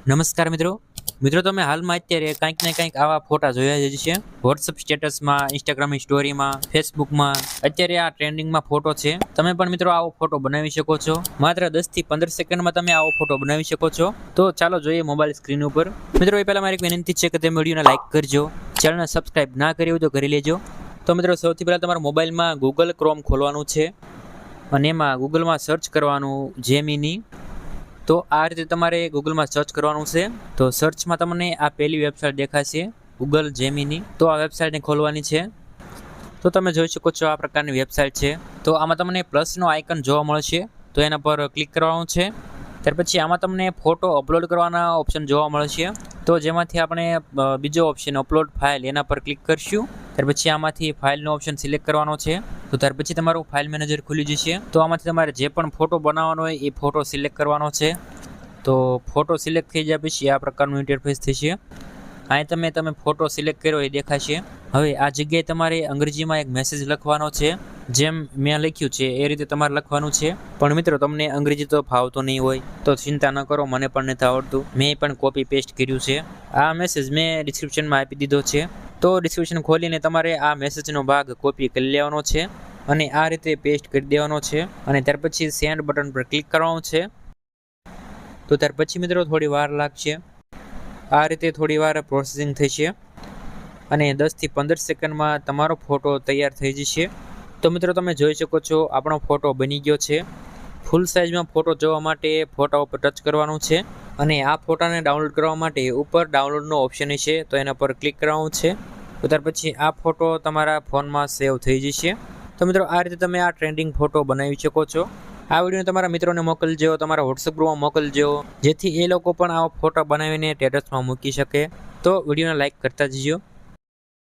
નમસ્કાર મિત્રો તમે હાલમાં અત્યારે કંઈક ને કંઈક આવા ફોટા જોયા જ છે વોટ્સઅપ સ્ટેટસમાં, ઇન્સ્ટાગ્રામની સ્ટોરીમાં, ફેસબુકમાં. અત્યારે આ ટ્રેન્ડિંગમાં ફોટો છે. તમે પણ મિત્રો આવો ફોટો બનાવી શકો છો. માત્ર 10 થી 15 સેકન્ડમાં તમે આવો ફોટો બનાવી શકો છો. તો ચાલો જોઈએ મોબાઈલ સ્ક્રીન ઉપર. મિત્રો એ પહેલા મારી એક વિનંતી છે કે તમે વિડીયોને લાઈક કરજો, ચેનલને સબસ્ક્રાઇબ ના કરી હોય તો કરી લેજો. તો મિત્રો સૌથી પહેલાં તમારા મોબાઈલમાં ગૂગલ ક્રોમ ખોલવાનું છે અને એમાં ગૂગલમાં સર્ચ કરવાનું જેમિની. તો આ રીતે તમારે ગૂગલમાં સર્ચ કરવાનું છે. તો સર્ચમાં તમને આ પહેલી વેબસાઇટ દેખાશે, ગૂગલ જેમિની. તો આ વેબસાઇટને ખોલવાની છે. તો તમે જોઈ શકો છો આ પ્રકારની વેબસાઇટ છે. તો આમાં તમને પ્લસનો આઇકન જોવા મળશે, તો એના પર ક્લિક કરવાનું છે. ત્યાર પછી આમાં તમને ફોટો અપલોડ કરવાના ઓપ્શન જોવા મળશે. તો જેમાંથી આપણે બીજો ઓપ્શન અપલોડ ફાઇલ, એના પર ક્લિક કરશું. ત્યાર પછી આમાંથી ફાઇલનો ઓપ્શન સિલેક્ટ કરવાનો છે. તો ત્યાર પછી તમારું ફાઇલ મેનેજર ખુલી જશે. તો આમાંથી તમારે જે પણ ફોટો બનાવવાનો હોય એ ફોટો સિલેક્ટ કરવાનો છે. તો ફોટો સિલેક્ટ થઈ જાય પછી આ પ્રકારનું ઇન્ટરફેસ થશે. અહીં તમે ફોટો સિલેક્ટ કર્યો એ દેખાશે. હવે આ જગ્યાએ તમારે અંગ્રેજીમાં એક મેસેજ લખવાનો છે, જેમ મેં લખ્યું છે એ રીતે તમારે લખવાનું છે. પણ મિત્રો તમને અંગ્રેજી તો ફાવતો નહીં હોય તો ચિંતા ન કરો, મને પણ નથી આવડતું. મેં પણ કોપી પેસ્ટ કર્યું છે. આ મેસેજ મેં ડિસ્ક્રિપ્શનમાં આપી દીધો છે. તો ડિસ્ક્રિપ્શન ખોલીને તમારે આ મેસેજનો ભાગ કોપી કરી લેવાનો છે અને આ રીતે પેસ્ટ કરી દેવાનો છે. અને ત્યાર પછી સેન્ડ બટન પર ક્લિક કરવાનું છે. તો ત્યાર પછી મિત્રો થોડી વાર લાગશે. આ રીતે થોડી વાર પ્રોસેસિંગ થશે અને 10 થી 15 સેકન્ડમાં તમારો ફોટો તૈયાર થઈ જશે. તો મિત્રો તમે જોઈ શકો છો આપણો ફોટો બની ગયો છે. ફૂલ સાઇઝમાં ફોટો જોવા માટે ફોટા ઉપર ટચ કરવાનું છે અને આ ફોટાને ડાઉનલોડ કરવા માટે ઉપર ડાઉનલોડનો ઓપ્શન છે, તો એના પર ક્લિક કરવાનું છે. તો ત્યાર પછી આ ફોટો તમારા ફોનમાં સેવ થઈ જશે. તો મિત્રો આ રીતે તમે આ ટ્રેન્ડિંગ ફોટો બનાવી શકો છો. આ વિડીયો તમારા મિત્રોને મોકલજો, તમારા વોટ્સઅપ ગ્રુપમાં મોકલજો, જેથી એ લોકો પણ આવા ફોટા બનાવીને સ્ટેટસમાં મૂકી શકે. તો વિડીયોને લાઈક કરતા જજો.